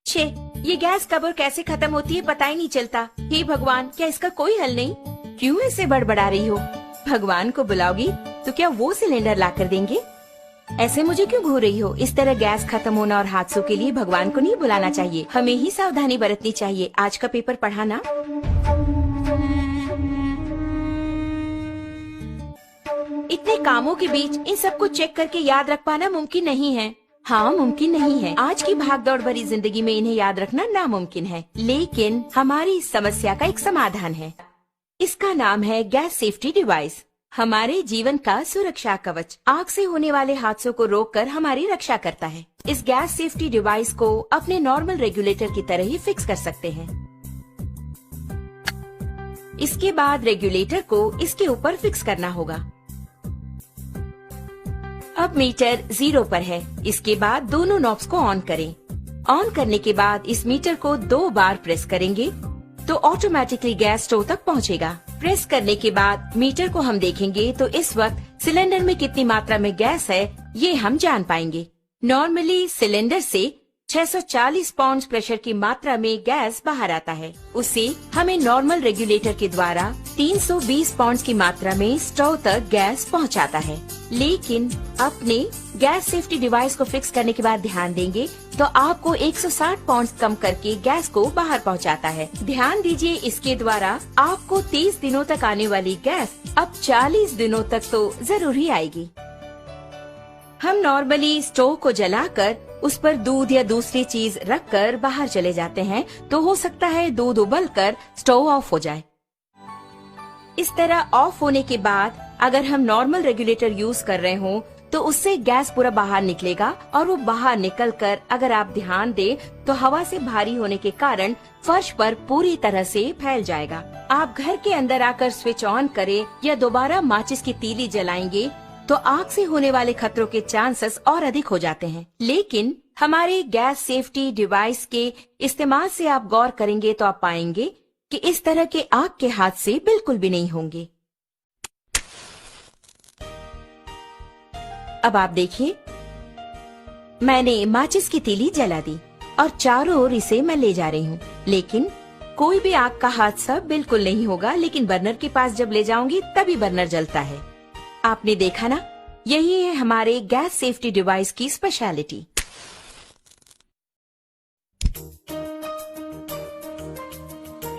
छे, ये गैस कब और कैसे खत्म होती है पता ही नहीं चलता। हे भगवान, क्या इसका कोई हल नहीं? क्यों ऐसे बड़बड़ा रही हो? भगवान को बुलाओगी तो क्या वो सिलेंडर ला कर देंगे? ऐसे मुझे क्यों घूर रही हो? इस तरह गैस खत्म होना और हादसों के लिए भगवान को नहीं बुलाना चाहिए, हमें ही सावधानी बरतनी चाहिए। आज का पेपर पढ़ा ना? इतने कामों के बीच इन सबको चेक करके याद रख पाना मुमकिन नहीं है। हाँ, मुमकिन नहीं है। आज की भागदौड़ भरी जिंदगी में इन्हें याद रखना नामुमकिन है, लेकिन हमारी इस समस्या का एक समाधान है। इसका नाम है गैस सेफ्टी डिवाइस। हमारे जीवन का सुरक्षा कवच आग से होने वाले हादसों को रोककर हमारी रक्षा करता है। इस गैस सेफ्टी डिवाइस को अपने नॉर्मल रेगुलेटर की तरह ही फिक्स कर सकते हैं। इसके बाद रेगुलेटर को इसके ऊपर फिक्स करना होगा। अब मीटर 0 पर है। इसके बाद दोनों नॉब्स को ऑन करें। ऑन करने के बाद इस मीटर को 2 बार प्रेस करेंगे तो ऑटोमेटिकली गैस स्टोव तक पहुंचेगा। प्रेस करने के बाद मीटर को हम देखेंगे तो इस वक्त सिलेंडर में कितनी मात्रा में गैस है ये हम जान पाएंगे। नॉर्मली सिलेंडर से 640 पाउंड प्रेशर की मात्रा में गैस बाहर आता है। उसे हमें नॉर्मल रेगुलेटर के द्वारा 320 पाउंड की मात्रा में स्टोव तक गैस पहुंचाता है। लेकिन अपने गैस सेफ्टी डिवाइस को फिक्स करने के बाद ध्यान देंगे तो आपको 160 पाउंड कम करके गैस को बाहर पहुंचाता है। ध्यान दीजिए, इसके द्वारा आपको 30 दिनों तक आने वाली गैस अब 40 दिनों तक तो जरूर ही आएगी। हम नॉर्मली स्टोव को जलाकर उस पर दूध या दूसरी चीज रखकर बाहर चले जाते हैं तो हो सकता है दूध उबलकर स्टोव ऑफ हो जाए। इस तरह ऑफ होने के बाद अगर हम नॉर्मल रेगुलेटर यूज कर रहे हों तो उससे गैस पूरा बाहर निकलेगा और वो बाहर निकलकर अगर आप ध्यान दें तो हवा से भारी होने के कारण फर्श पर पूरी तरह से फैल जाएगा। आप घर के अंदर आकर स्विच ऑन करें या दोबारा माचिस की तीली जलाएंगे तो आग से होने वाले खतरों के चांसेस और अधिक हो जाते हैं। लेकिन हमारे गैस सेफ्टी डिवाइस के इस्तेमाल से आप गौर करेंगे तो आप पाएंगे कि इस तरह के आग के हादसे बिल्कुल भी नहीं होंगे। अब आप देखिए, मैंने माचिस की तीली जला दी और चारों ओर इसे मैं ले जा रही हूँ, लेकिन कोई भी आग का हादसा बिल्कुल नहीं होगा। लेकिन बर्नर के पास जब ले जाऊंगी तभी बर्नर जलता है। आपने देखा ना, यही है हमारे गैस सेफ्टी डिवाइस की स्पेशलिटी।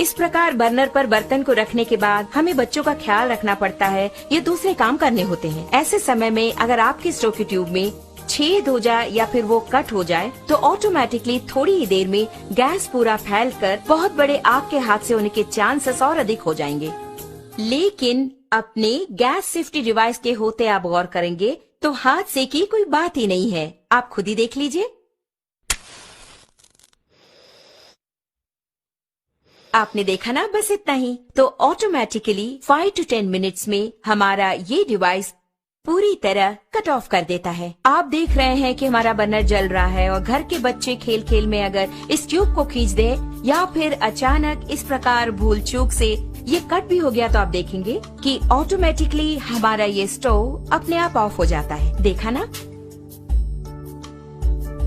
इस प्रकार बर्नर पर बर्तन को रखने के बाद हमें बच्चों का ख्याल रखना पड़ता है या दूसरे काम करने होते हैं। ऐसे समय में अगर आपके स्टोव की ट्यूब में छेद हो जाए या फिर वो कट हो जाए तो ऑटोमेटिकली थोड़ी ही देर में गैस पूरा फैलकर बहुत बड़े आग के हादसे होने के चांसेस और अधिक हो जाएंगे। लेकिन अपने गैस सेफ्टी डिवाइस के होते आप गौर करेंगे तो हादसे की कोई बात ही नहीं है। आप खुद ही देख लीजिए। आपने देखा ना, बस इतना ही। तो ऑटोमेटिकली 5 to 10 मिनट्स में हमारा ये डिवाइस पूरी तरह कट ऑफ कर देता है। आप देख रहे हैं कि हमारा बर्नर जल रहा है और घर के बच्चे खेल खेल में अगर इस ट्यूब को खींच दे या फिर अचानक इस प्रकार भूल चूक से ये कट भी हो गया तो आप देखेंगे कि ऑटोमेटिकली हमारा ये स्टोव अपने आप ऑफ हो जाता है। देखा ना,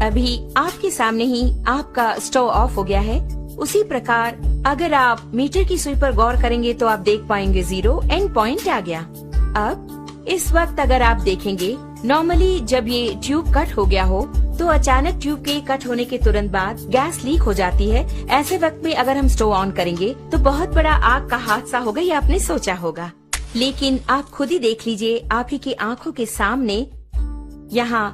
अभी आपके सामने ही आपका स्टोव ऑफ हो गया है। उसी प्रकार अगर आप मीटर की सुई पर गौर करेंगे तो आप देख पाएंगे 0 एंड पॉइंट आ गया। अब इस वक्त अगर आप देखेंगे, नॉर्मली जब ये ट्यूब कट हो गया हो तो अचानक ट्यूब के कट होने के तुरंत बाद गैस लीक हो जाती है। ऐसे वक्त में अगर हम स्टोव ऑन करेंगे तो बहुत बड़ा आग का हादसा होगा, ये आपने सोचा होगा। लेकिन आप खुद ही देख लीजिए, आप ही की आंखों के सामने यहाँ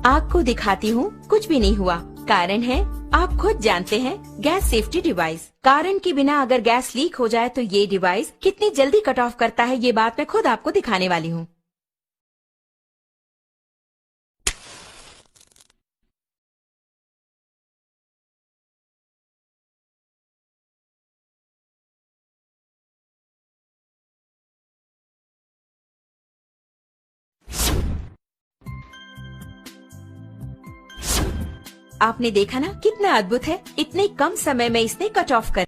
आग को दिखाती हूँ, कुछ भी नहीं हुआ। कारण है, आप खुद जानते हैं, गैस सेफ्टी डिवाइस। कारण के बिना अगर गैस लीक हो जाए तो ये डिवाइस कितनी जल्दी कट ऑफ करता है, ये बात मैं खुद आपको दिखाने वाली हूँ। आपने देखा ना कितना अद्भुत है, इतने कम समय में इसने कट ऑफ कर